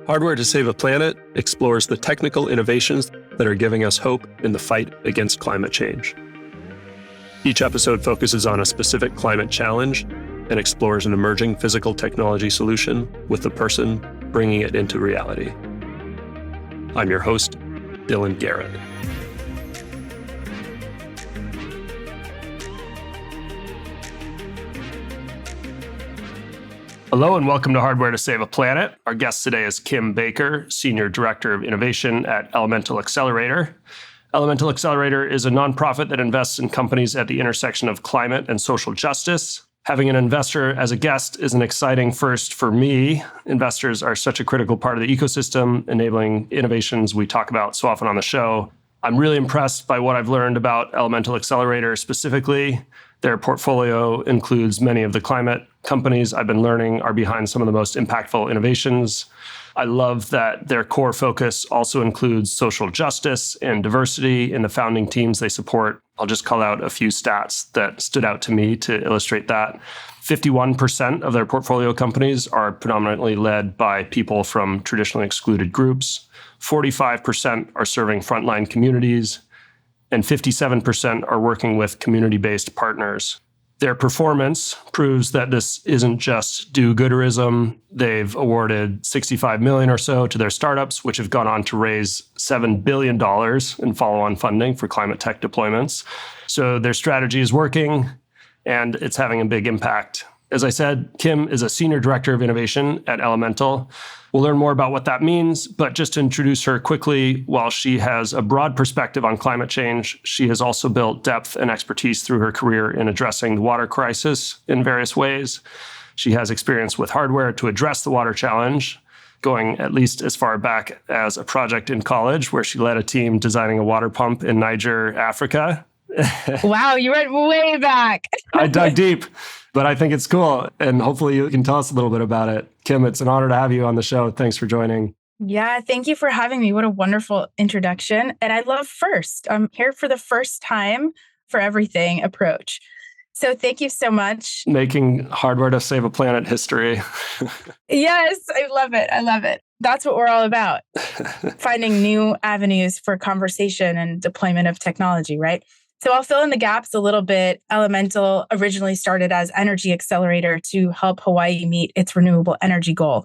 Hardware to Save a Planet explores the technical innovations that are giving us hope in the fight against climate change. Each episode focuses on a specific climate challenge and explores an emerging physical technology solution with the person bringing it into reality. I'm your host, Dylan Garrett. Hello and welcome to Hardware to Save a Planet. Our guest today is Kim Baker, Senior Director of Innovation at Elemental Accelerator. Elemental Accelerator is a nonprofit that invests in companies at the intersection of climate and social justice. Having an investor as a guest is an exciting first for me. Investors are such a critical part of the ecosystem, enabling innovations we talk about so often on the show. I'm really impressed by what I've learned about Elemental Accelerator specifically. Their portfolio includes many of the climate companies I've been learning are behind some of the most impactful innovations. I love that their core focus also includes social justice and diversity in the founding teams they support. I'll just call out a few stats that stood out to me to illustrate that. 51% of their portfolio companies are predominantly led by people from traditionally excluded groups. 45% are serving frontline communities, and 57% are working with community-based partners. Their performance proves that this isn't just do-gooderism. They've awarded $65 million or so to their startups, which have gone on to raise $7 billion in follow-on funding for climate tech deployments. So their strategy is working, and it's having a big impact. As I said, Kim is a Senior Director of Innovation at Elemental. We'll learn more about what that means, but just to introduce her quickly, while she has a broad perspective on climate change, she has also built depth and expertise through her career in addressing the water crisis in various ways. She has experience with hardware to address the water challenge, going at least as far back as a project in college where she led a team designing a water pump in Niger, Africa. Wow, you went way back. I dug deep, but I think it's cool. And hopefully you can tell us a little bit about it. Kim, it's an honor to have you on the show. Thanks for joining. Yeah, thank you for having me. What a wonderful introduction. And I love first. I'm here for the first time for everything approach. So thank you so much. Making Hardware to Save a Planet history. Yes, I love it. I love it. That's what we're all about. Finding new avenues for conversation and deployment of technology, right? So I'll fill in the gaps a little bit. Elemental originally started as Energy Accelerator to help Hawaii meet its renewable energy goal.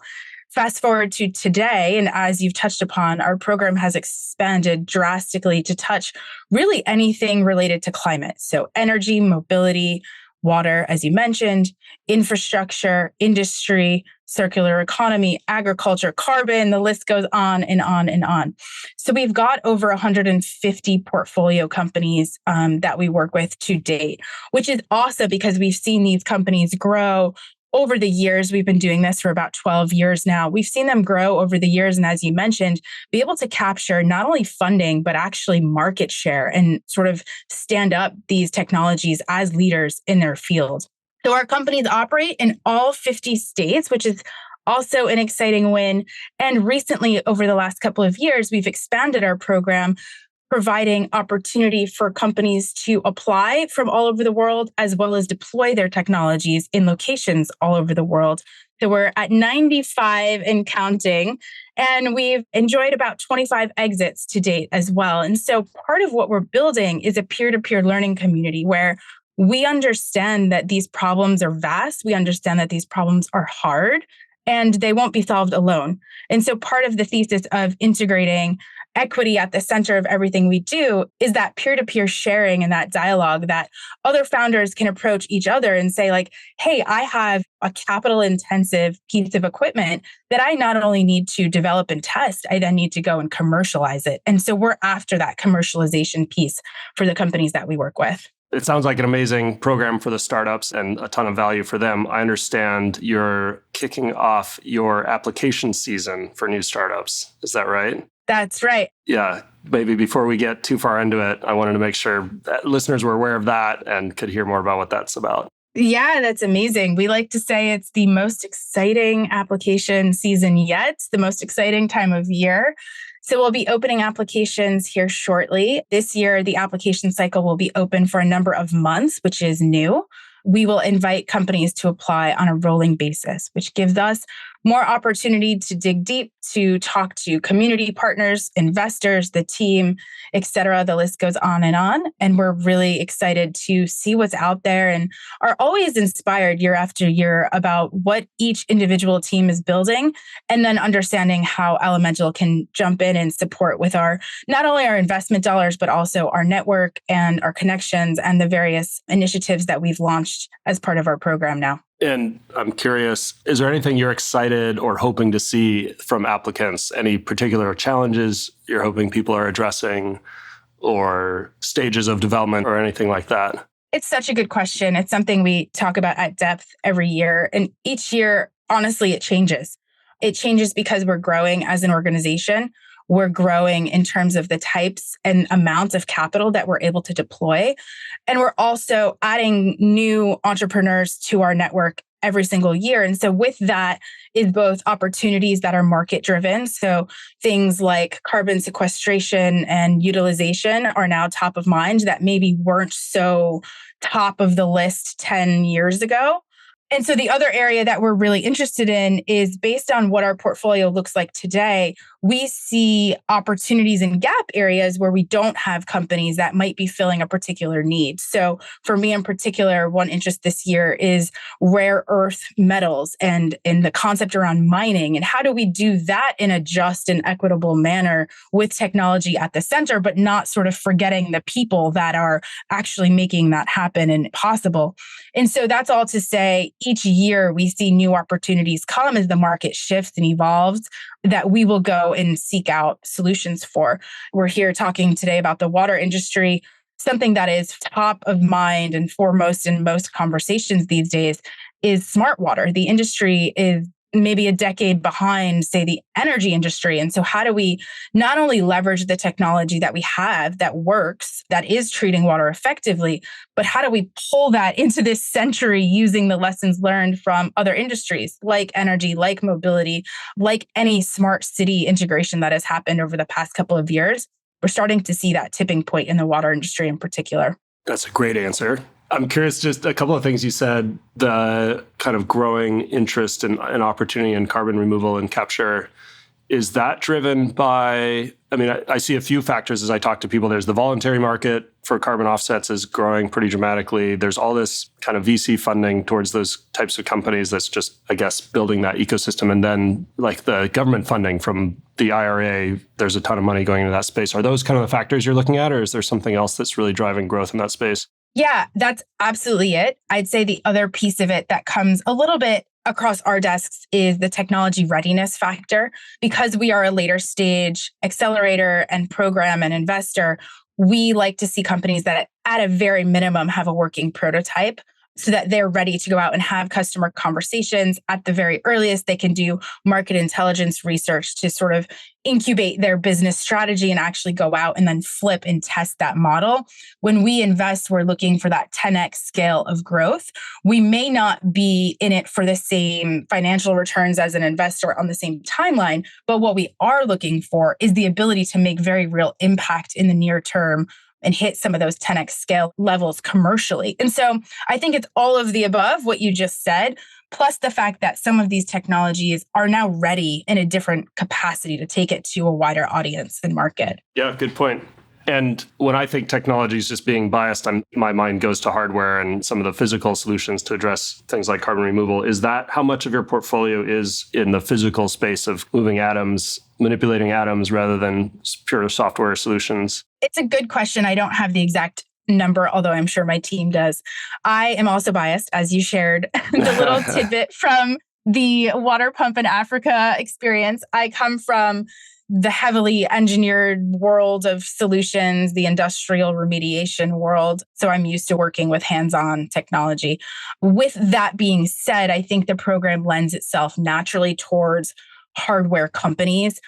Fast forward to today, and as you've touched upon, our program has expanded drastically to touch really anything related to climate. So energy, mobility, water, as you mentioned, infrastructure, industry, circular economy, agriculture, carbon, the list goes on and on and on. So we've got over 150 portfolio companies that we work with to date, which is awesome because we've seen these companies grow over the years. We've been doing this for about 12 years now. We've seen them grow over the years. And as you mentioned, be able to capture not only funding, but actually market share and sort of stand up these technologies as leaders in their field. So our companies operate in all 50 states, which is also an exciting win. And recently, over the last couple of years, we've expanded our program, providing opportunity for companies to apply from all over the world, as well as deploy their technologies in locations all over the world. So we're at 95 and counting, and we've enjoyed about 25 exits to date as well. And so part of what we're building is a peer-to-peer learning community where we understand that these problems are vast. We understand that these problems are hard, and they won't be solved alone. And so part of the thesis of integrating equity at the center of everything we do is that peer-to-peer sharing and that dialogue that other founders can approach each other and say like, hey, I have a capital intensive piece of equipment that I not only need to develop and test, I then need to go and commercialize it. And so we're after that commercialization piece for the companies that we work with. It sounds like an amazing program for the startups and a ton of value for them. I understand you're kicking off your application season for new startups. Is that right? That's right. Yeah. Maybe before we get too far into it, I wanted to make sure that listeners were aware of that and could hear more about what that's about. Yeah, that's amazing. We like to say it's the most exciting application season yet, the most exciting time of year. So we'll be opening applications here shortly. This year, the application cycle will be open for a number of months, which is new. We will invite companies to apply on a rolling basis, which gives us more opportunity to dig deep, to talk to community partners, investors, the team, et cetera. The list goes on. And we're really excited to see what's out there and are always inspired year after year about what each individual team is building, and then understanding how Elemental can jump in and support with not only our investment dollars, but also our network and our connections and the various initiatives that we've launched as part of our program now. And I'm curious, is there anything you're excited or hoping to see from applicants? Any particular challenges you're hoping people are addressing or stages of development or anything like that? It's such a good question. It's something we talk about at depth every year. And each year, honestly, it changes. It changes because we're growing as an organization. We're growing in terms of the types and amounts of capital that we're able to deploy. And we're also adding new entrepreneurs to our network every single year. And so with that is both opportunities that are market driven. So things like carbon sequestration and utilization are now top of mind that maybe weren't so top of the list 10 years ago. And so the other area that we're really interested in is based on what our portfolio looks like today, we see opportunities in gap areas where we don't have companies that might be filling a particular need. So for me in particular, one interest this year is rare earth metals and in the concept around mining. And how do we do that in a just and equitable manner with technology at the center, but not sort of forgetting the people that are actually making that happen and possible. And so that's all to say, each year we see new opportunities come as the market shifts and evolves that we will go and seek out solutions for. We're here talking today about the water industry. Something that is top of mind and foremost in most conversations these days is smart water. The industry is maybe a decade behind, say, the energy industry. And so how do we not only leverage the technology that we have that works, that is treating water effectively, but how do we pull that into this century using the lessons learned from other industries like energy, like mobility, like any smart city integration that has happened over the past couple of years? We're starting to see that tipping point in the water industry in particular. That's a great answer. I'm curious, just a couple of things you said, the kind of growing interest and opportunity in carbon removal and capture. Is that driven by, I see a few factors as I talk to people. There's the voluntary market for carbon offsets is growing pretty dramatically. There's all this kind of VC funding towards those types of companies that's just, I guess, building that ecosystem. And then like the government funding from the IRA, there's a ton of money going into that space. Are those kind of the factors you're looking at, or is there something else that's really driving growth in that space? Yeah, that's absolutely it. I'd say the other piece of it that comes a little bit across our desks is the technology readiness factor. Because we are a later stage accelerator and program and investor, we like to see companies that at a very minimum have a working prototype so that they're ready to go out and have customer conversations. At the very earliest, they can do market intelligence research to sort of incubate their business strategy and actually go out and then flip and test that model. When we invest, we're looking for that 10x scale of growth. We may not be in it for the same financial returns as an investor on the same timeline, but what we are looking for is the ability to make very real impact in the near term and hit some of those 10x scale levels commercially. And so I think it's all of the above, what you just said, plus the fact that some of these technologies are now ready in a different capacity to take it to a wider audience and market. Yeah, good point. And when I think technology is just being biased, my mind goes to hardware and some of the physical solutions to address things like carbon removal. Is that how much of your portfolio is in the physical space of moving atoms, manipulating atoms rather than pure software solutions? It's a good question. I don't have the exact number, although I'm sure my team does. I am also biased, as you shared the little tidbit from the water pump in Africa experience. I come from the heavily engineered world of solutions, the industrial remediation world. So I'm used to working with hands-on technology. With that being said, I think the program lends itself naturally towards hardware companies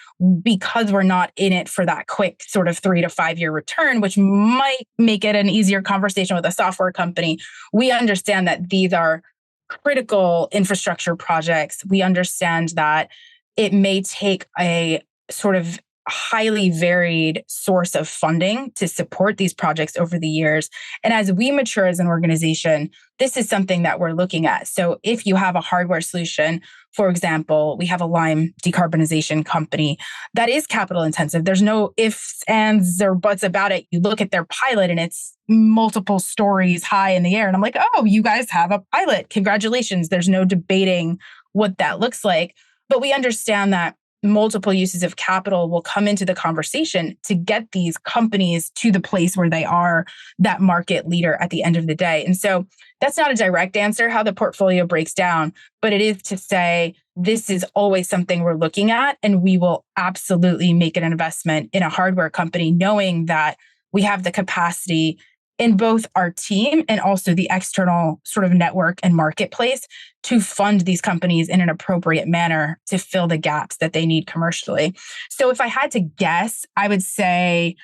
because we're not in it for that quick sort of 3 to 5 year return, which might make it an easier conversation with a software company. We understand that these are critical infrastructure projects. We understand that it may take a sort of highly varied source of funding to support these projects over the years. And as we mature as an organization, this is something that we're looking at. So if you have a hardware solution, for example, we have a lime decarbonization company that is capital intensive. There's no ifs, ands, or buts about it. You look at their pilot and it's multiple stories high in the air. And I'm like, oh, you guys have a pilot. Congratulations. There's no debating what that looks like. But we understand that multiple uses of capital will come into the conversation to get these companies to the place where they are that market leader at the end of the day. And so that's not a direct answer how the portfolio breaks down, but it is to say this is always something we're looking at, and we will absolutely make an investment in a hardware company knowing that we have the capacity in both our team and also the external sort of network and marketplace to fund these companies in an appropriate manner to fill the gaps that they need commercially. So if I had to guess, I would say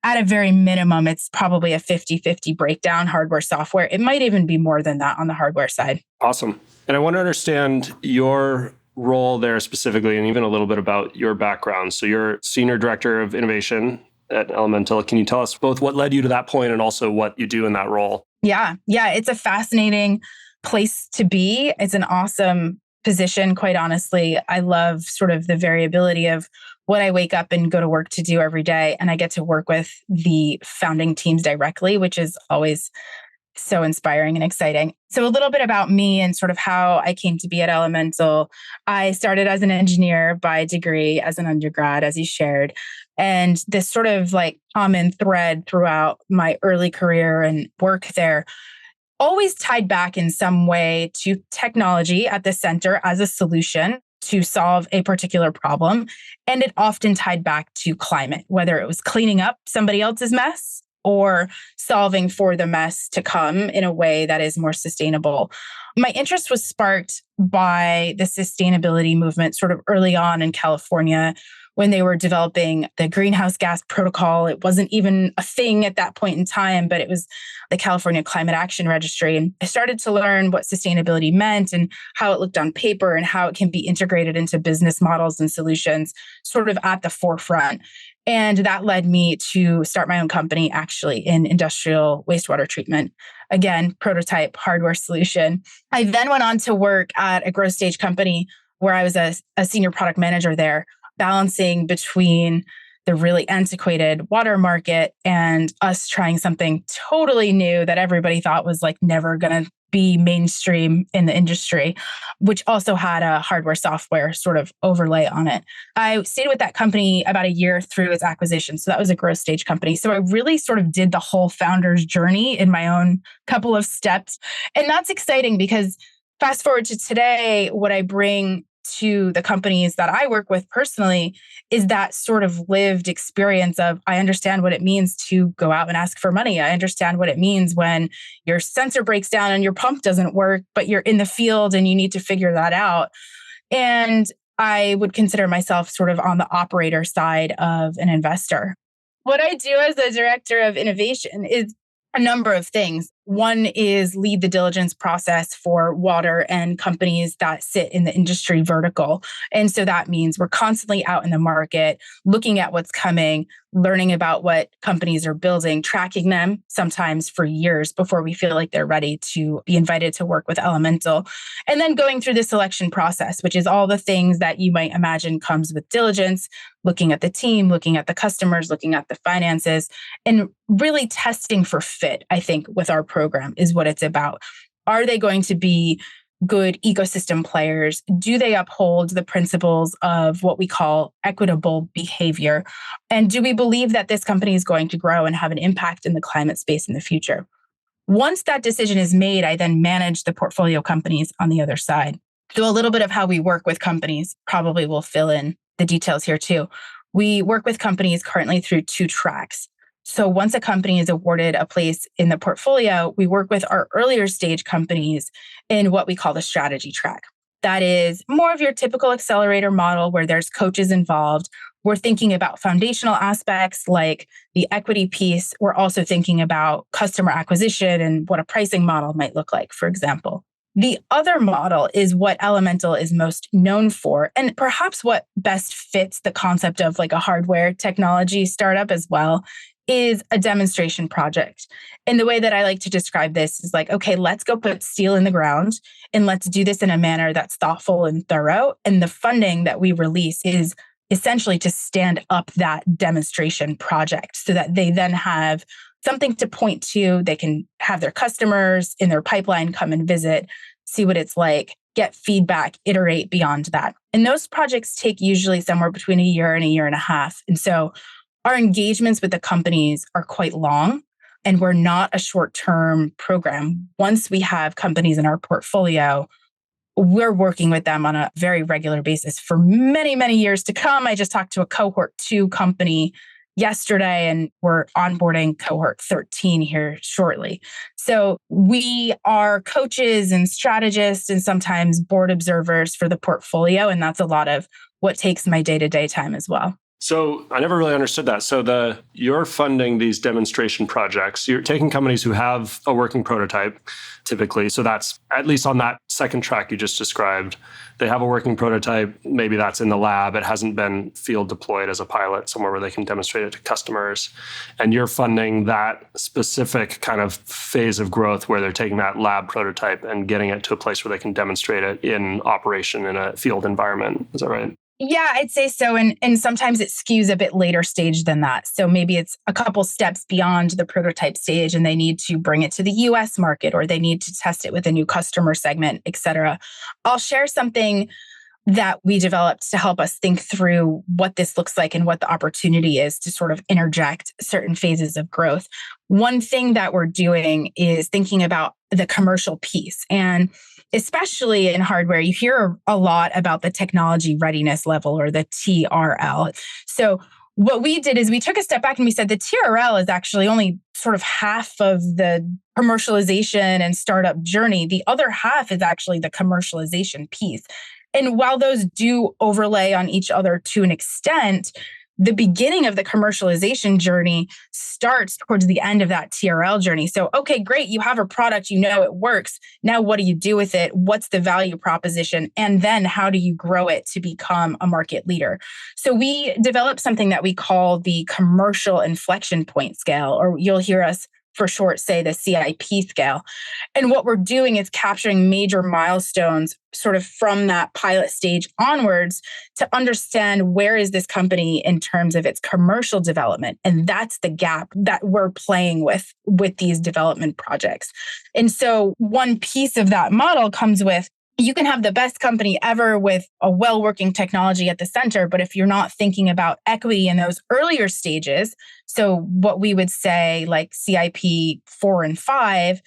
at a very minimum, it's probably a 50-50 breakdown, hardware, software. It might even be more than that on the hardware side. Awesome. And I want to understand your role there specifically, and even a little bit about your background. So you're Senior Director of Innovation at Elemental. Can you tell us both what led you to that point and also what you do in that role? Yeah. It's a fascinating place to be. It's an awesome position, quite honestly. I love sort of the variability of what I wake up and go to work to do every day. And I get to work with the founding teams directly, which is always so inspiring and exciting. So a little bit about me and sort of how I came to be at Elemental. I started as an engineer by degree as an undergrad, as you shared. And this sort of like common thread throughout my early career and work there always tied back in some way to technology at the center as a solution to solve a particular problem. And it often tied back to climate, whether it was cleaning up somebody else's mess or solving for the mess to come in a way that is more sustainable. My interest was sparked by the sustainability movement sort of early on in California when they were developing the greenhouse gas protocol. It wasn't even a thing at that point in time, but it was the California Climate Action Registry. And I started to learn what sustainability meant and how it looked on paper and how it can be integrated into business models and solutions sort of at the forefront. And that led me to start my own company, actually, in industrial wastewater treatment. Again, prototype hardware solution. I then went on to work at a growth stage company where I was a senior product manager there, balancing between the really antiquated water market and us trying something totally new that everybody thought was like never going to be mainstream in the industry, which also had a hardware software sort of overlay on it. I stayed with that company about a year through its acquisition. So that was a growth stage company. So I really sort of did the whole founder's journey in my own couple of steps. And that's exciting because fast forward to today, what I bring to the companies that I work with personally is that sort of lived experience of, I understand what it means to go out and ask for money. I understand what it means when your sensor breaks down and your pump doesn't work, but you're in the field and you need to figure that out. And I would consider myself sort of on the operator side of an investor. What I do as a director of innovation is a number of things. One is lead the diligence process for water and companies that sit in the industry vertical. And so that means we're constantly out in the market, looking at what's coming, learning about what companies are building, tracking them sometimes for years before we feel like they're ready to be invited to work with Elemental. And then going through the selection process, which is all the things that you might imagine comes with diligence, looking at the team, looking at the customers, looking at the finances, and really testing for fit, I think, with our program is what it's about. Are they going to be good ecosystem players? Do they uphold the principles of what we call equitable behavior? And do we believe that this company is going to grow and have an impact in the climate space in the future? Once that decision is made, I then manage the portfolio companies on the other side. So a little bit of how we work with companies probably will fill in the details here too. We work with companies currently through two tracks. So once a company is awarded a place in the portfolio, we work with our earlier stage companies in what we call the strategy track. That is more of your typical accelerator model where there's coaches involved. We're thinking about foundational aspects like the equity piece. We're also thinking about customer acquisition and what a pricing model might look like, for example. The other model is what Elemental is most known for, and perhaps what best fits the concept of like a hardware technology startup as well, is a demonstration project. And the way that I like to describe this is like, okay, let's go put steel in the ground and let's do this in a manner that's thoughtful and thorough. And the funding that we release is essentially to stand up that demonstration project so that they then have something to point to. They can have their customers in their pipeline come and visit, see what it's like, get feedback, iterate beyond that. And those projects take usually somewhere between a year and a half. And so our engagements with the companies are quite long, and we're not a short-term program. Once we have companies in our portfolio, we're working with them on a very regular basis for many, many years to come. I just talked to a cohort 2 company yesterday, and we're onboarding cohort 13 here shortly. So we are coaches and strategists and sometimes board observers for the portfolio. And that's a lot of what takes my day-to-day time as well. So I never really understood that. So you're funding these demonstration projects. You're taking companies who have a working prototype, typically. So that's at least on that second track you just described. They have a working prototype. Maybe that's in the lab. It hasn't been field deployed as a pilot somewhere where they can demonstrate it to customers. And you're funding that specific kind of phase of growth where they're taking that lab prototype and getting it to a place where they can demonstrate it in operation in a field environment. Is that right? Yeah, I'd say so. And sometimes it skews a bit later stage than that. So maybe it's a couple steps beyond the prototype stage and they need to bring it to the US market or they need to test it with a new customer segment, et cetera. I'll share something that we developed to help us think through what this looks like and what the opportunity is to sort of interject certain phases of growth. One thing that we're doing is thinking about the commercial piece. And especially in hardware, you hear a lot about the technology readiness level or the TRL. So what we did is we took a step back and we said the TRL is actually only sort of half of the commercialization and startup journey. The other half is actually the commercialization piece. And while those do overlay on each other to an extent, the beginning of the commercialization journey starts towards the end of that TRL journey. So, okay, great. You have a product, you know it works. Now, what do you do with it? What's the value proposition? And then how do you grow it to become a market leader? So we developed something that we call the commercial inflection point scale, or you'll hear us for short say the CIP scale. And what we're doing is capturing major milestones sort of from that pilot stage onwards to understand where is this company in terms of its commercial development. And that's the gap that we're playing with these development projects. And so one piece of that model comes with you can have the best company ever with a well-working technology at the center, but if you're not thinking about equity in those earlier stages, so what we would say like CIP 4 and 5,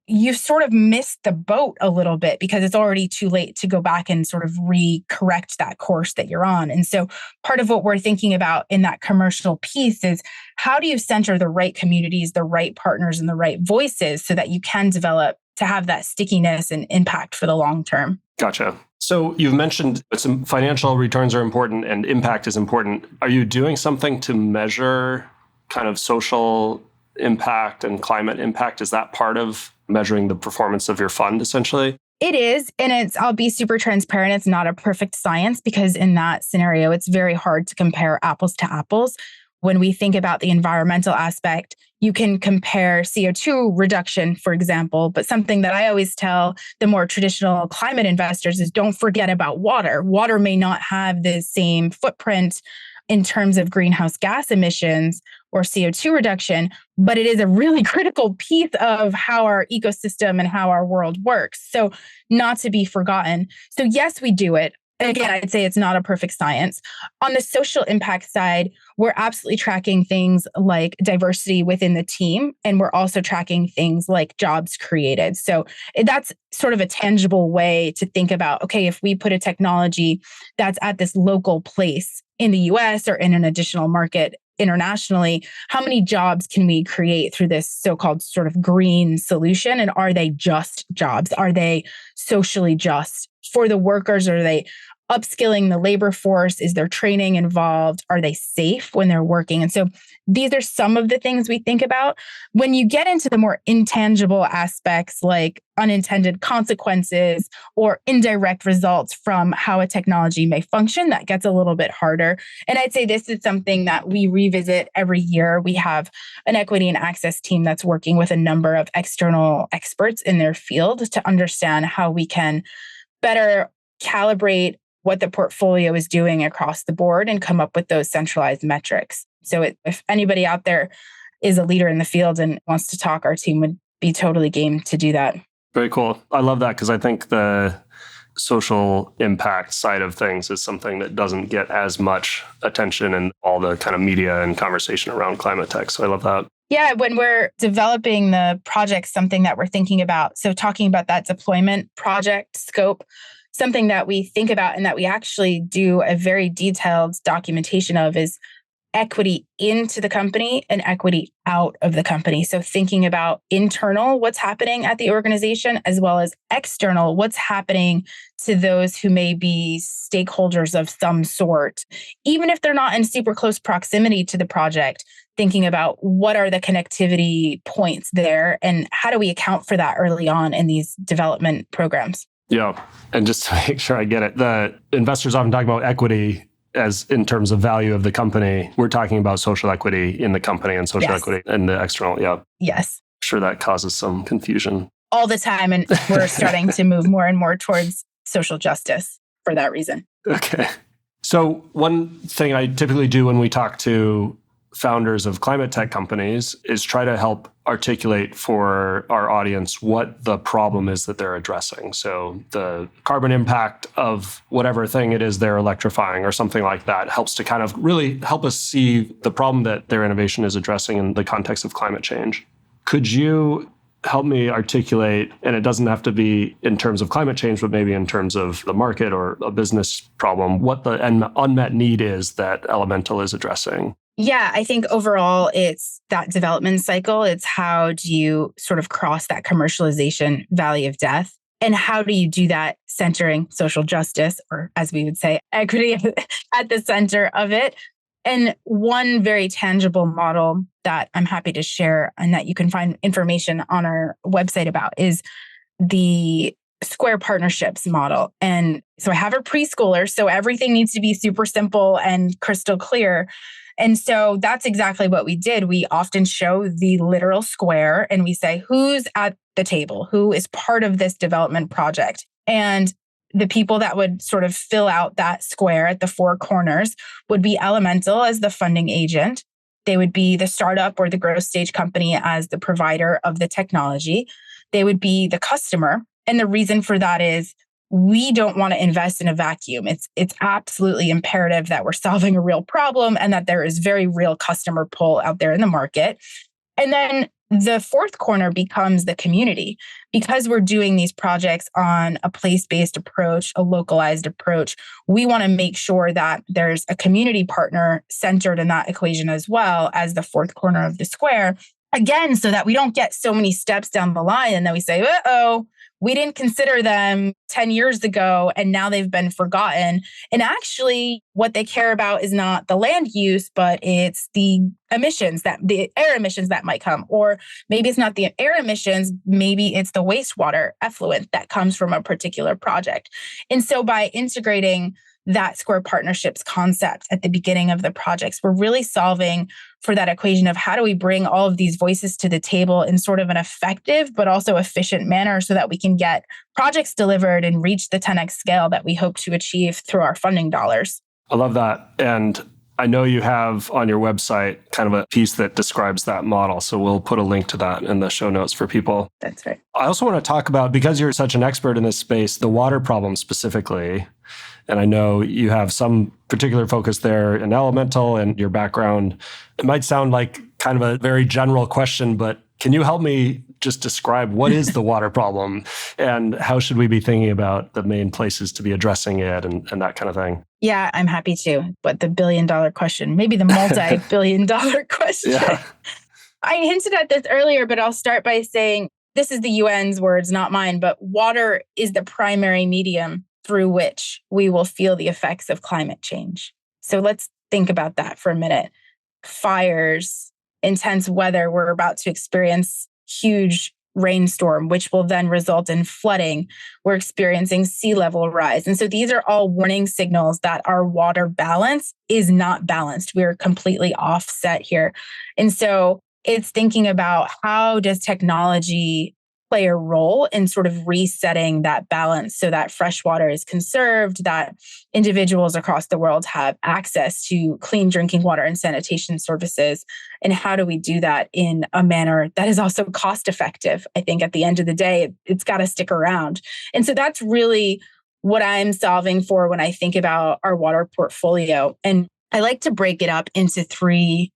you've sort of missed the boat a little bit because it's already too late to go back and sort of re-correct that course that you're on. And so part of what we're thinking about in that commercial piece is how do you center the right communities, the right partners, and the right voices so that you can develop to have that stickiness and impact for the long term. Gotcha. So you've mentioned some financial returns are important and impact is important. Are you doing something to measure kind of social impact and climate impact? Is that part of measuring the performance of your fund, essentially? It is. And I'll be super transparent. It's not a perfect science because in that scenario, it's very hard to compare apples to apples. When we think about the environmental aspect, you can compare CO2 reduction, for example, but something that I always tell the more traditional climate investors is don't forget about water. Water may not have the same footprint in terms of greenhouse gas emissions or CO2 reduction, but it is a really critical piece of how our ecosystem and how our world works. So not to be forgotten. So yes, we do it. Again, I'd say it's not a perfect science. On the social impact side, we're absolutely tracking things like diversity within the team, and we're also tracking things like jobs created. So that's sort of a tangible way to think about, okay, if we put a technology that's at this local place in the US or in an additional market internationally, how many jobs can we create through this so-called sort of green solution? And are they just jobs? Are they socially just for the workers? Are they upskilling the labor force? Is there training involved? Are they safe when they're working? And so these are some of the things we think about. When you get into the more intangible aspects like unintended consequences or indirect results from how a technology may function, that gets a little bit harder. And I'd say this is something that we revisit every year. We have an equity and access team that's working with a number of external experts in their field to understand how we can better calibrate what the portfolio is doing across the board and come up with those centralized metrics. So if anybody out there is a leader in the field and wants to talk, our team would be totally game to do that. Very cool. I love that because I think the social impact side of things is something that doesn't get as much attention in all the kind of media and conversation around climate tech. So I love that. Yeah, when we're developing the project, something that we're thinking about. So talking about that deployment project scope, something that we think about and that we actually do a very detailed documentation of is equity into the company and equity out of the company. So thinking about internal, what's happening at the organization, as well as external, what's happening to those who may be stakeholders of some sort, even if they're not in super close proximity to the project, thinking about what are the connectivity points there and how do we account for that early on in these development programs. Yeah. And just to make sure I get it, the investors often talk about equity as in terms of value of the company. We're talking about social equity in the company and social equity in the external. Yeah. Yes. Sure, that causes some confusion. All the time. And we're starting to move more and more towards social justice for that reason. Okay. So one thing I typically do when we talk to founders of climate tech companies is try to help articulate for our audience what the problem is that they're addressing. So the carbon impact of whatever thing it is they're electrifying or something like that helps to kind of really help us see the problem that their innovation is addressing in the context of climate change. Could you help me articulate, and it doesn't have to be in terms of climate change, but maybe in terms of the market or a business problem, what the unmet need is that Elemental is addressing? Yeah, I think overall it's that development cycle. It's how do you sort of cross that commercialization valley of death? And how do you do that centering social justice, or as we would say, equity at the center of it? And one very tangible model that I'm happy to share and that you can find information on our website about is the Square partnerships model. And so I have a preschooler, so everything needs to be super simple and crystal clear. And so that's exactly what we did. We often show the literal square and we say, who's at the table? Who is part of this development project? And the people that would sort of fill out that square at the four corners would be Elemental as the funding agent. They would be the startup or the growth stage company as the provider of the technology. They would be the customer. And the reason for that is we don't want to invest in a vacuum. It's absolutely imperative that we're solving a real problem and that there is very real customer pull out there in the market. And then the fourth corner becomes the community. Because we're doing these projects on a place-based approach, a localized approach, we want to make sure that there's a community partner centered in that equation as well as the fourth corner of the square. Again, so that we don't get so many steps down the line and then we say, uh-oh, we didn't consider them 10 years ago and now they've been forgotten. And actually, what they care about is not the land use, but it's the air emissions that might come. Or maybe it's not the air emissions, maybe it's the wastewater effluent that comes from a particular project. And so by integrating that Square partnerships concept at the beginning of the projects, we're really solving for that equation of how do we bring all of these voices to the table in sort of an effective but also efficient manner so that we can get projects delivered and reach the 10x scale that we hope to achieve through our funding dollars. I love that. And I know you have on your website kind of a piece that describes that model. So we'll put a link to that in the show notes for people. That's right. I also want to talk about, because you're such an expert in this space, the water problem specifically. And I know you have some particular focus there in Elemental and your background. It might sound like kind of a very general question, but can you help me just describe what is the water problem and how should we be thinking about the main places to be addressing it and that kind of thing? Yeah, I'm happy to. But the billion-dollar question, maybe the multi-billion-dollar question. Yeah. I hinted at this earlier, but I'll start by saying this is the UN's words, not mine, but water is the primary medium through which we will feel the effects of climate change. So let's think about that for a minute. Fires, intense weather, we're about to experience huge rainstorm, which will then result in flooding. We're experiencing sea level rise. And so these are all warning signals that our water balance is not balanced. We're completely offset here. And so it's thinking about how does technology play a role in sort of resetting that balance so that fresh water is conserved, that individuals across the world have access to clean drinking water and sanitation services. And how do we do that in a manner that is also cost effective? I think at the end of the day, it's got to stick around. And so that's really what I'm solving for when I think about our water portfolio. And I like to break it up into three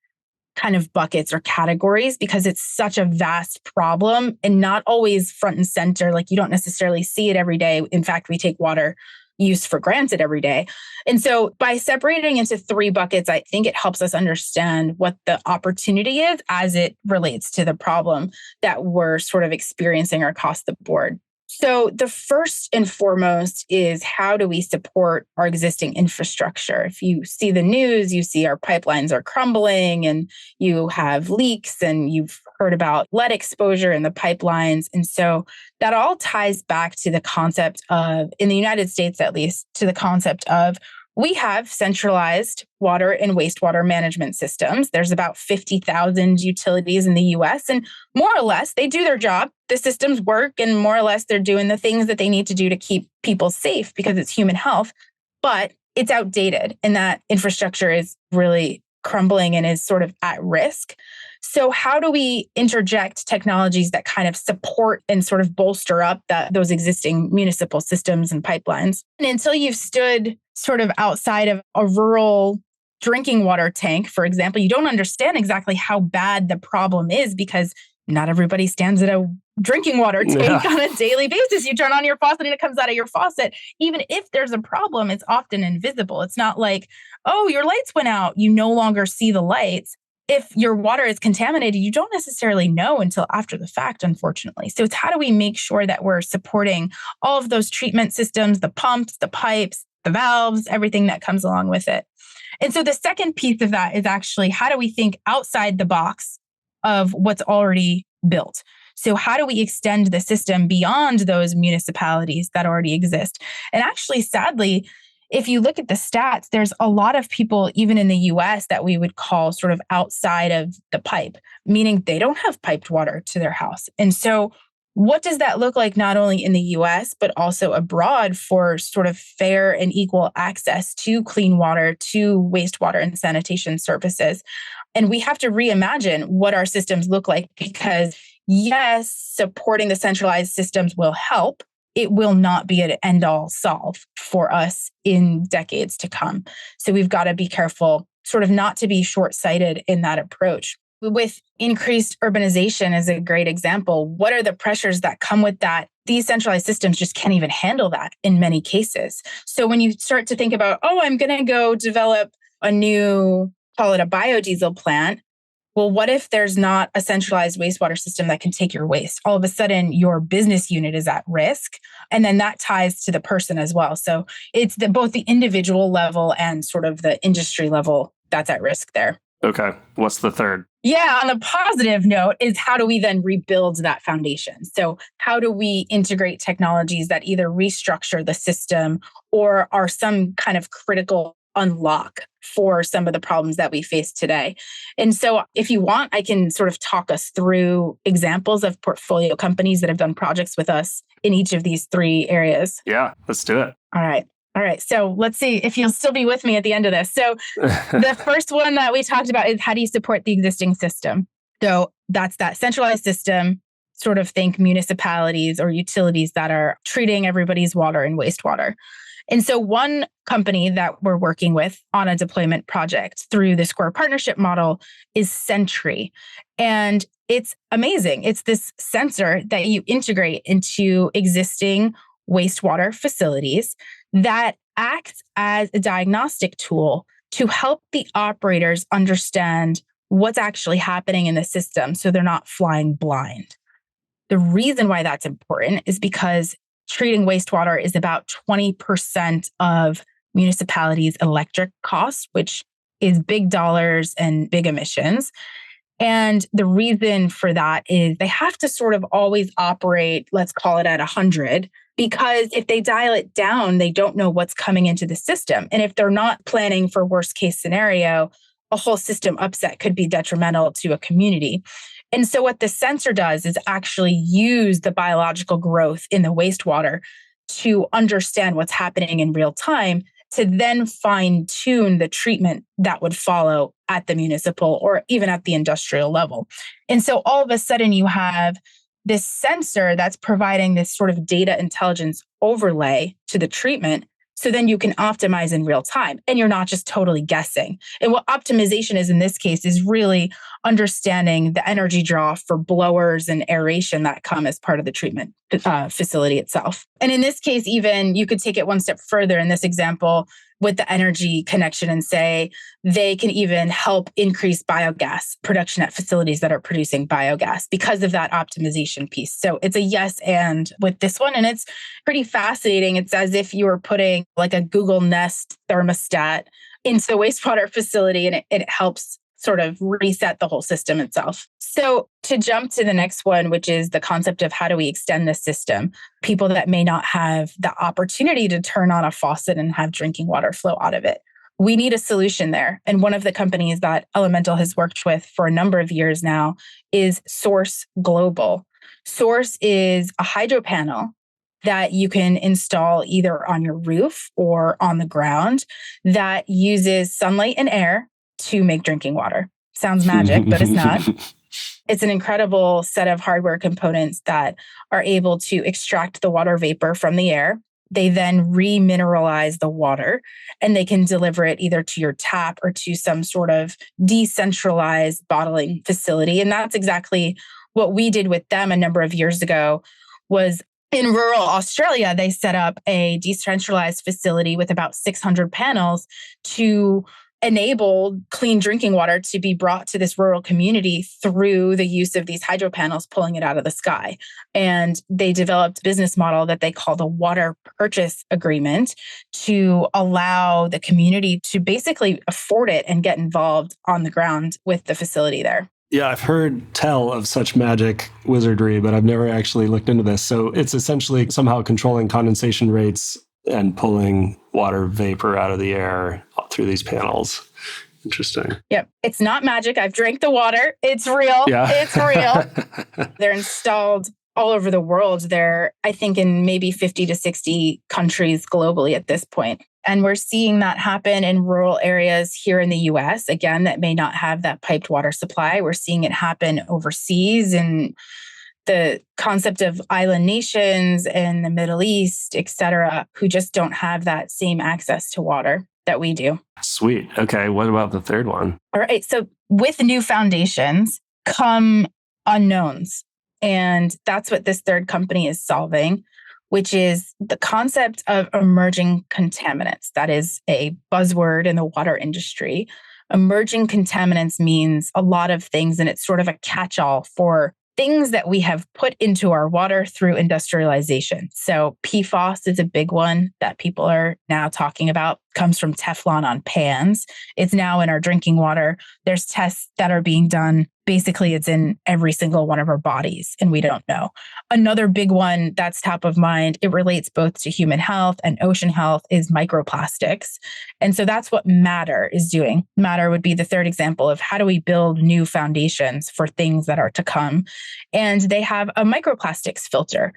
kind of buckets or categories because it's such a vast problem and not always front and center. Like you don't necessarily see it every day. In fact, we take water use for granted every day. And so by separating into three buckets, I think it helps us understand what the opportunity is as it relates to the problem that we're sort of experiencing across the board. So the first and foremost is how do we support our existing infrastructure? If you see the news, you see our pipelines are crumbling and you have leaks and you've heard about lead exposure in the pipelines. And so that all ties back to the concept of, in the United States at least, to the concept of we have centralized water and wastewater management systems. There's about 50,000 utilities in the US, and more or less, they do their job. The systems work, and more or less, they're doing the things that they need to do to keep people safe because it's human health. But it's outdated, and that infrastructure is really crumbling and is sort of at risk. So how do we interject technologies that kind of support and sort of bolster up those existing municipal systems and pipelines? And until you've stood sort of outside of a rural drinking water tank, for example, you don't understand exactly how bad the problem is because not everybody stands at a drinking water tank on a daily basis. You turn on your faucet and it comes out of your faucet. Even if there's a problem, it's often invisible. It's not like, oh, your lights went out. You no longer see the lights. If your water is contaminated, you don't necessarily know until after the fact, unfortunately. So it's how do we make sure that we're supporting all of those treatment systems, the pumps, the pipes, the valves, everything that comes along with it. And so the second piece of that is actually how do we think outside the box of what's already built? So how do we extend the system beyond those municipalities that already exist? And actually, sadly, if you look at the stats, there's a lot of people, even in the US, that we would call sort of outside of the pipe, meaning they don't have piped water to their house. And so what does that look like not only in the US, but also abroad for sort of fair and equal access to clean water, to wastewater and sanitation services? And we have to reimagine what our systems look like because, yes, supporting the centralized systems will help. It will not be an end-all solve for us in decades to come. So we've got to be careful, sort of not to be short-sighted in that approach. With increased urbanization is a great example. What are the pressures that come with that? These centralized systems just can't even handle that in many cases. So when you start to think about, oh, I'm going to go develop a new, call it a biodiesel plant. Well, what if there's not a centralized wastewater system that can take your waste? All of a sudden, your business unit is at risk. And then that ties to the person as well. So it's both the individual level and sort of the industry level that's at risk there. Okay. What's the third? Yeah, on a positive note is how do we then rebuild that foundation? So how do we integrate technologies that either restructure the system or are some kind of critical unlock for some of the problems that we face today? And so if you want, I can sort of talk us through examples of portfolio companies that have done projects with us in each of these three areas. Yeah, let's do it. All right. So let's see if you'll still be with me at the end of this. So the first one that we talked about is how do you support the existing system? So that's that centralized system, sort of think municipalities or utilities that are treating everybody's water and wastewater. And so one company that we're working with on a deployment project through the Square partnership model is Sentry. And it's amazing. It's this sensor that you integrate into existing wastewater facilities that acts as a diagnostic tool to help the operators understand what's actually happening in the system so they're not flying blind. The reason why that's important is because treating wastewater is about 20% of municipalities' electric costs, which is big dollars and big emissions. And the reason for that is they have to sort of always operate, let's call it at 100, because if they dial it down, they don't know what's coming into the system. And if they're not planning for worst case scenario, a whole system upset could be detrimental to a community. And so what the sensor does is actually use the biological growth in the wastewater to understand what's happening in real time, to then fine tune the treatment that would follow at the municipal or even at the industrial level. And so all of a sudden you have this sensor that's providing this sort of data intelligence overlay to the treatment. So then you can optimize in real time and you're not just totally guessing. And what optimization is in this case is really understanding the energy draw for blowers and aeration that come as part of the treatment facility itself. And in this case, even you could take it one step further in this example with the energy connection and say they can even help increase biogas production at facilities that are producing biogas because of that optimization piece. So it's a yes and with this one, and it's pretty fascinating. It's as if you were putting like a Google Nest thermostat into a wastewater facility and it helps sort of reset the whole system itself. So to jump to the next one, which is the concept of how do we extend the system, people that may not have the opportunity to turn on a faucet and have drinking water flow out of it. We need a solution there. And one of the companies that Elemental has worked with for a number of years now is Source Global. Source is a hydro panel that you can install either on your roof or on the ground that uses sunlight and air to make drinking water. Sounds magic, but it's not. It's an incredible set of hardware components that are able to extract the water vapor from the air. They then remineralize the water and they can deliver it either to your tap or to some sort of decentralized bottling facility. And that's exactly what we did with them a number of years ago. Was in rural Australia, they set up a decentralized facility with about 600 panels to enable clean drinking water to be brought to this rural community through the use of these hydro panels pulling it out of the sky. And they developed a business model that they call the water purchase agreement to allow the community to basically afford it and get involved on the ground with the facility there. Yeah, I've heard tell of such magic wizardry, but I've never actually looked into this. So it's essentially somehow controlling condensation rates and pulling water vapor out of the air through these panels. Interesting. Yep. It's not magic. I've drank the water. It's real. Yeah. It's real. They're installed all over the world. They're, I think, in maybe 50 to 60 countries globally at this point. And we're seeing that happen in rural areas here in the US, again, that may not have that piped water supply. We're seeing it happen overseas and the concept of island nations in the Middle East, et cetera, who just don't have that same access to water that we do. Sweet. Okay. What about the third one? All right. So with new foundations come unknowns. And that's what this third company is solving, which is the concept of emerging contaminants. That is a buzzword in the water industry. Emerging contaminants means a lot of things, and it's sort of a catch-all for things that we have put into our water through industrialization. So PFAS is a big one that people are now talking about, comes from Teflon on pans. It's now in our drinking water. There's tests that are being done. Basically, it's in every single one of our bodies, and we don't know. Another big one that's top of mind, it relates both to human health and ocean health, is microplastics. And so that's what Matter is doing. Matter would be the third example of how do we build new foundations for things that are to come. And they have a microplastics filter.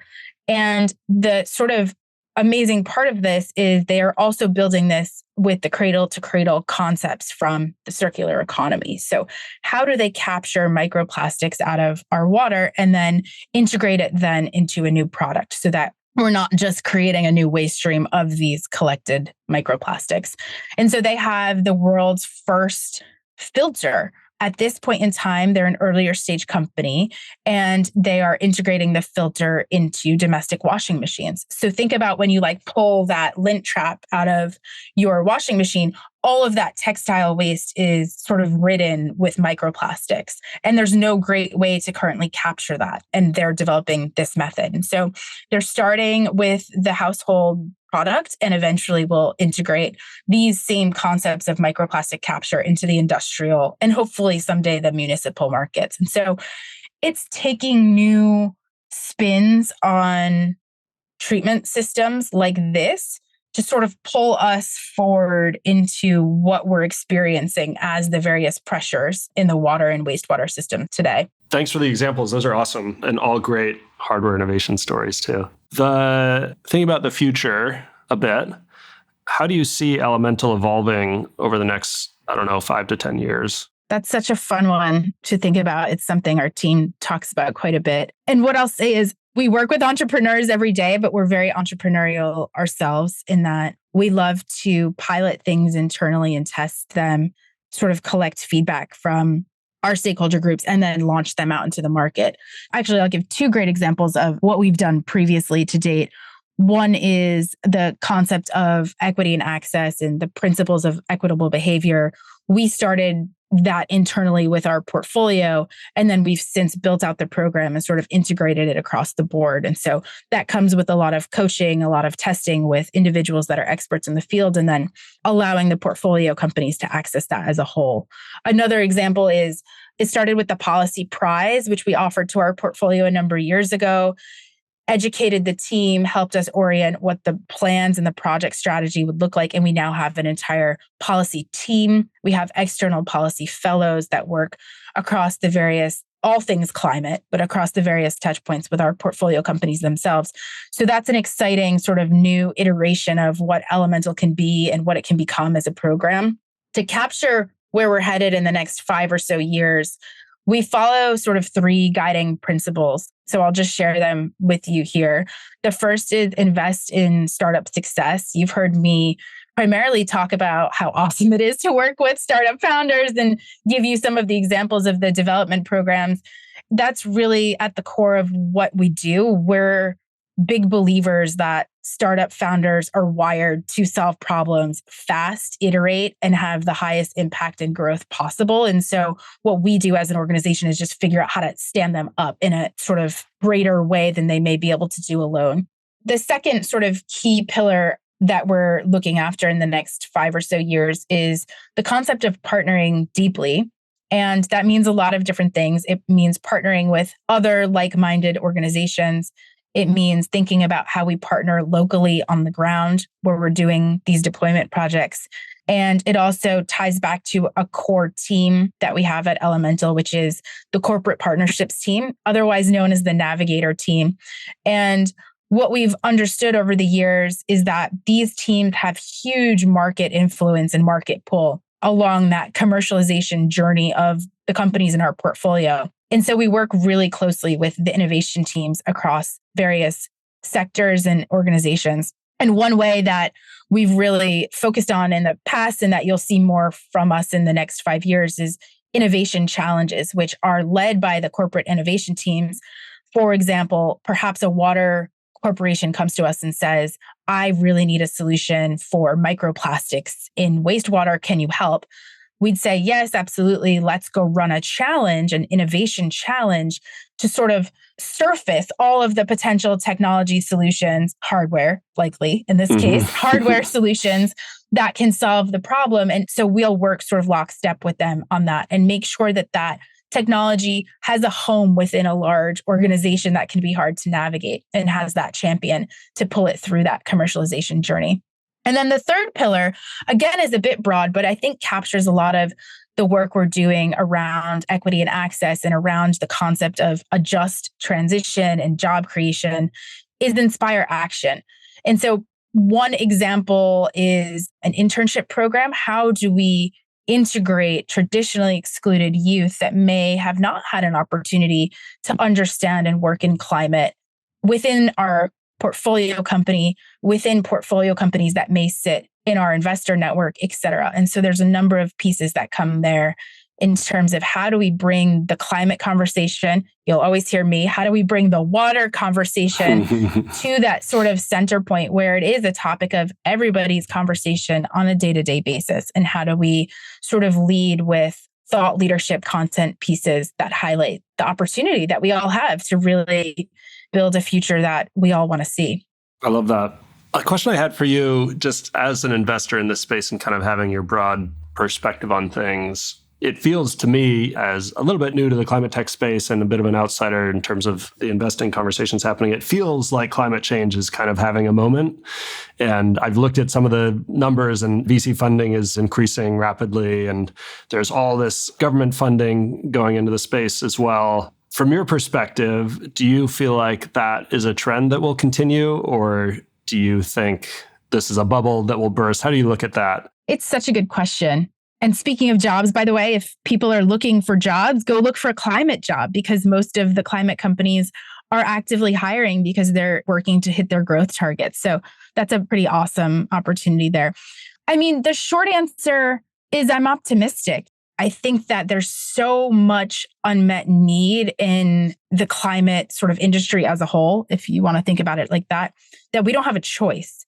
And the sort of amazing part of this is they are also building this with the cradle to cradle concepts from the circular economy. So how do they capture microplastics out of our water and then integrate it then into a new product so that we're not just creating a new waste stream of these collected microplastics? And so they have the world's first filter. At this point in time, they're an earlier stage company and they are integrating the filter into domestic washing machines. So think about when you pull that lint trap out of your washing machine, all of that textile waste is sort of ridden with microplastics. And there's no great way to currently capture that. And they're developing this method. And so they're starting with the household product and eventually will integrate these same concepts of microplastic capture into the industrial and hopefully someday the municipal markets. And so it's taking new spins on treatment systems like this to sort of pull us forward into what we're experiencing as the various pressures in the water and wastewater system today. Thanks for the examples. Those are awesome and all great hardware innovation stories too. The thing about the future a bit, how do you see Elemental evolving over the next, 5 to 10 years? That's such a fun one to think about. It's something our team talks about quite a bit. And what I'll say is we work with entrepreneurs every day, but we're very entrepreneurial ourselves in that we love to pilot things internally and test them, sort of collect feedback from our stakeholder groups and then launch them out into the market. Actually, I'll give 2 great examples of what we've done previously to date. One is the concept of equity and access and the principles of equitable behavior. We started that internally with our portfolio, and then we've since built out the program and sort of integrated it across the board. And so that comes with a lot of coaching, a lot of testing with individuals that are experts in the field, and then allowing the portfolio companies to access that as a whole. Another example is it started with the policy prize, which we offered to our portfolio a number of years ago. Educated the team, helped us orient what the plans and the project strategy would look like. And we now have an entire policy team. We have external policy fellows that work across the various, all things climate, but across the various touch points with our portfolio companies themselves. So that's an exciting sort of new iteration of what Elemental can be and what it can become as a program. To capture where we're headed in the next 5 or so years, we follow sort of 3 guiding principles. So I'll just share them with you here. The first is invest in startup success. You've heard me primarily talk about how awesome it is to work with startup founders and give you some of the examples of the development programs. That's really at the core of what we do. We're big believers that startup founders are wired to solve problems fast, iterate, and have the highest impact and growth possible. And so what we do as an organization is just figure out how to stand them up in a sort of greater way than they may be able to do alone. The second sort of key pillar that we're looking after in the next 5 or so years is the concept of partnering deeply. And that means a lot of different things. It means partnering with other like-minded organizations. It means thinking about how we partner locally on the ground where we're doing these deployment projects. And it also ties back to a core team that we have at Elemental, which is the corporate partnerships team, otherwise known as the navigator team. And what we've understood over the years is that these teams have huge market influence and market pull along that commercialization journey of the companies in our portfolio. And so we work really closely with the innovation teams across various sectors and organizations. And one way that we've really focused on in the past and that you'll see more from us in the next 5 years is innovation challenges, which are led by the corporate innovation teams. For example, perhaps a water corporation comes to us and says, I really need a solution for microplastics in wastewater. Can you help? We'd say, yes, absolutely. Let's go run a challenge, an innovation challenge to sort of surface all of the potential technology solutions, hardware, likely in this case, hardware solutions that can solve the problem. And so we'll work sort of lockstep with them on that and make sure that that technology has a home within a large organization that can be hard to navigate and has that champion to pull it through that commercialization journey. And then the third pillar, again, is a bit broad, but I think captures a lot of the work we're doing around equity and access and around the concept of a just transition and job creation, is inspire action. And so one example is an internship program. How do we integrate traditionally excluded youth that may have not had an opportunity to understand and work in climate within our portfolio company, within portfolio companies that may sit in our investor network, et cetera. And so there's a number of pieces that come there. in terms of how do we bring the climate conversation, you'll always hear me, how do we bring the water conversation to that sort of center point where it is a topic of everybody's conversation on a day-to-day basis? And how do we sort of lead with thought leadership content pieces that highlight the opportunity that we all have to really build a future that we all want to see? I love that. A question I had for you, just as an investor in this space and kind of having your broad perspective on things, it feels to me as a little bit new to the climate tech space and a bit of an outsider in terms of the investing conversations happening. It feels like climate change is kind of having a moment. And I've looked at some of the numbers, and VC funding is increasing rapidly. And there's all this government funding going into the space as well. From your perspective, do you feel like that is a trend that will continue, or do you think this is a bubble that will burst? How do you look at that? It's such a good question. And speaking of jobs, by the way, if people are looking for jobs, go look for a climate job, because most of the climate companies are actively hiring because they're working to hit their growth targets. So that's a pretty awesome opportunity there. I mean, the short answer is I'm optimistic. I think that there's so much unmet need in the climate sort of industry as a whole, if you want to think about it like that we don't have a choice.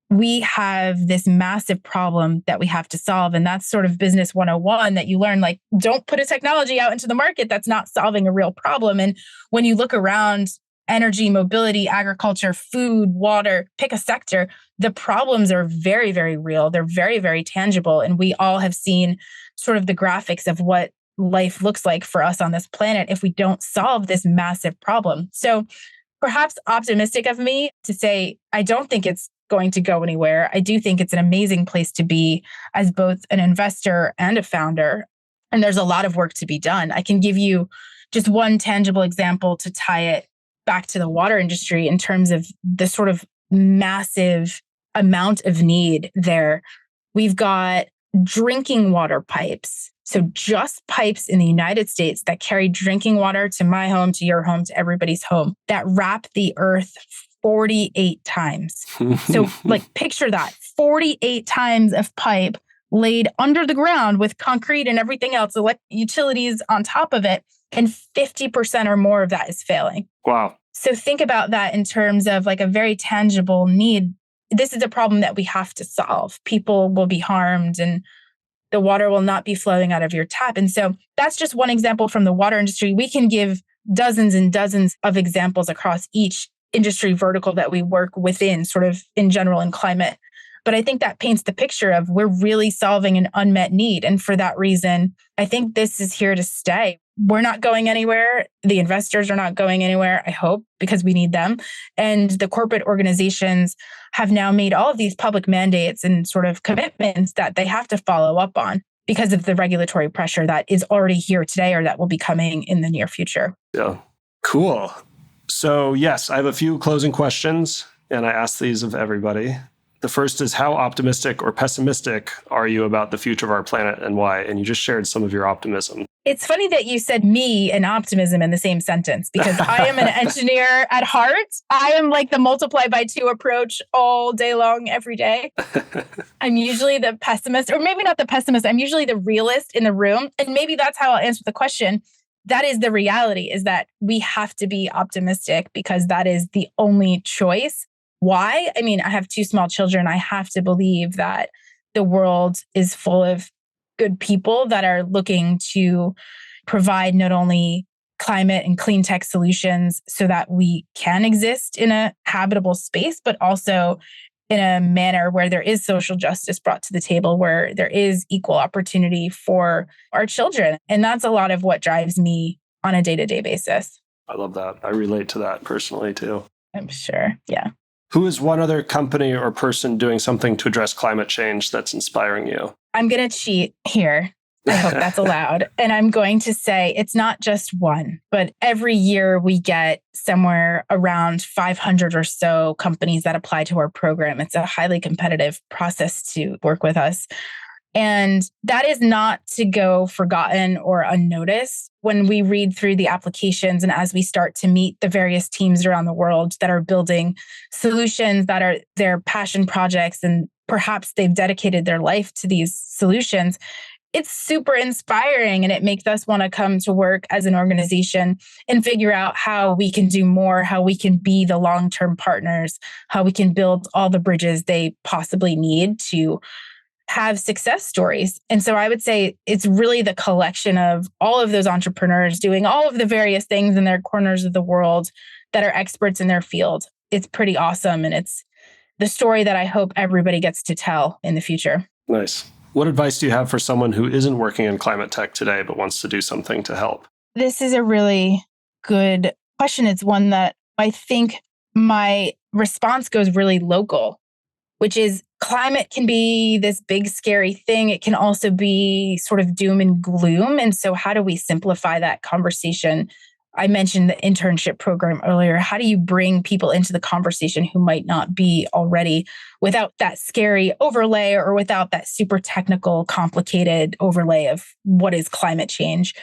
We have this massive problem that we have to solve. And that's sort of business 101 that you learn, like, don't put a technology out into the market that's not solving a real problem. And when you look around energy, mobility, agriculture, food, water, pick a sector, the problems are very, very real. They're very, very tangible. And we all have seen sort of the graphics of what life looks like for us on this planet if we don't solve this massive problem. So perhaps optimistic of me to say, I don't think it's going to go anywhere. I do think it's an amazing place to be as both an investor and a founder. And there's a lot of work to be done. I can give you just one tangible example to tie it back to the water industry in terms of the sort of massive amount of need there. We've got drinking water pipes. So just pipes in the United States that carry drinking water to my home, to your home, to everybody's home, that wrap the earth 48 times. So like picture that, 48 times of pipe laid under the ground with concrete and everything else, utilities on top of it, and 50% or more of that is failing. Wow. So think about that in terms of like a very tangible need. This is a problem that we have to solve. People will be harmed and the water will not be flowing out of your tap. And so that's just one example from the water industry. We can give dozens and dozens of examples across each industry vertical that we work within, sort of in general in climate. But I think that paints the picture of we're really solving an unmet need. And for that reason, I think this is here to stay. We're not going anywhere. The investors are not going anywhere, I hope, because we need them. And the corporate organizations have now made all of these public mandates and sort of commitments that they have to follow up on because of the regulatory pressure that is already here today or that will be coming in the near future. Yeah. Cool. So yes, I have a few closing questions, and I ask these of everybody. The first is, how optimistic or pessimistic are you about the future of our planet and why? And you just shared some of your optimism. It's funny that you said me and optimism in the same sentence, because I am an engineer at heart. I am like the multiply by 2 approach all day long, every day. I'm usually the pessimist, or maybe not the pessimist. I'm usually the realist in the room. And maybe that's how I'll answer the question. That is the reality, is that we have to be optimistic because that is the only choice. Why? I mean, I have 2 small children. I have to believe that the world is full of good people that are looking to provide not only climate and clean tech solutions so that we can exist in a habitable space, but also in a manner where there is social justice brought to the table, where there is equal opportunity for our children. And that's a lot of what drives me on a day-to-day basis. I love that. I relate to that personally too. I'm sure. Yeah. Who is one other company or person doing something to address climate change that's inspiring you? I'm going to cheat here. I hope that's allowed. And I'm going to say it's not just one, but every year we get somewhere around 500 or so companies that apply to our program. It's a highly competitive process to work with us. And that is not to go forgotten or unnoticed. When we read through the applications and as we start to meet the various teams around the world that are building solutions that are their passion projects, and perhaps they've dedicated their life to these solutions, it's super inspiring and it makes us want to come to work as an organization and figure out how we can do more, how we can be the long-term partners, how we can build all the bridges they possibly need to have success stories. And so I would say it's really the collection of all of those entrepreneurs doing all of the various things in their corners of the world that are experts in their field. It's pretty awesome. And it's the story that I hope everybody gets to tell in the future. Nice. What advice do you have for someone who isn't working in climate tech today, but wants to do something to help? This is a really good question. It's one that I think my response goes really local, which is climate can be this big, scary thing. It can also be sort of doom and gloom. And so how do we simplify that conversation? I mentioned the internship program earlier. How do you bring people into the conversation who might not be already without that scary overlay or without that super technical, complicated overlay of what is climate change?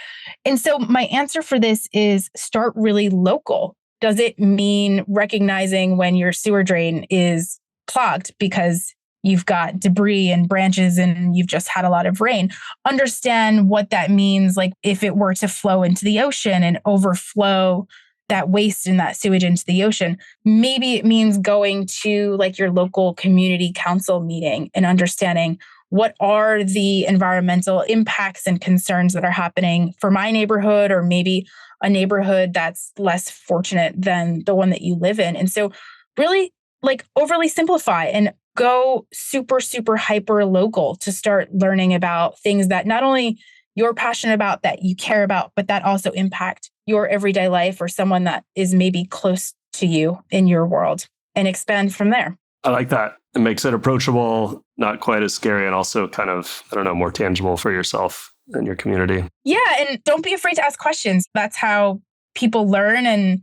And so my answer for this is start really local. Does it mean recognizing when your sewer drain is clogged because you've got debris and branches and you've just had a lot of rain? Understand what that means. Like if it were to flow into the ocean and overflow that waste and that sewage into the ocean, maybe it means going to like your local community council meeting and understanding what are the environmental impacts and concerns that are happening for my neighborhood or maybe a neighborhood that's less fortunate than the one that you live in. And so really like overly simplify and go super, super hyper local to start learning about things that not only you're passionate about, that you care about, but that also impact your everyday life or someone that is maybe close to you in your world and expand from there. I like that. It makes it approachable, not quite as scary, and also kind of, more tangible for yourself and your community. Yeah. And don't be afraid to ask questions. That's how people learn. And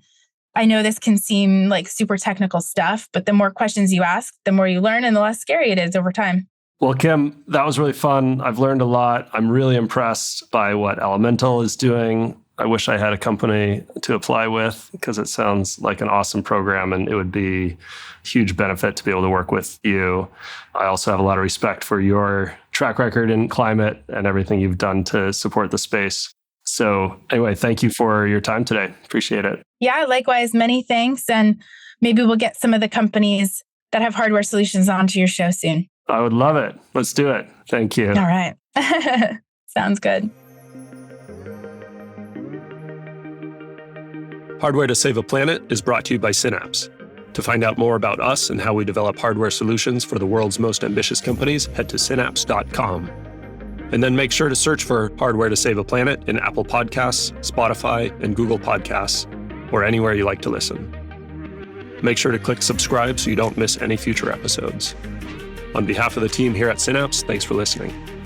I know this can seem like super technical stuff, but the more questions you ask, the more you learn and the less scary it is over time. Well, Kim, that was really fun. I've learned a lot. I'm really impressed by what Elemental is doing. I wish I had a company to apply with because it sounds like an awesome program and it would be a huge benefit to be able to work with you. I also have a lot of respect for your track record in climate and everything you've done to support the space. So anyway, thank you for your time today. Appreciate it. Yeah, likewise. Many thanks. And maybe we'll get some of the companies that have hardware solutions onto your show soon. I would love it. Let's do it. Thank you. All right. Sounds good. Hardware to Save a Planet is brought to you by Synapse. To find out more about us and how we develop hardware solutions for the world's most ambitious companies, head to synapse.com. And then make sure to search for Hardware to Save a Planet in Apple Podcasts, Spotify, and Google Podcasts, or anywhere you like to listen. Make sure to click subscribe so you don't miss any future episodes. On behalf of the team here at Synapse, thanks for listening.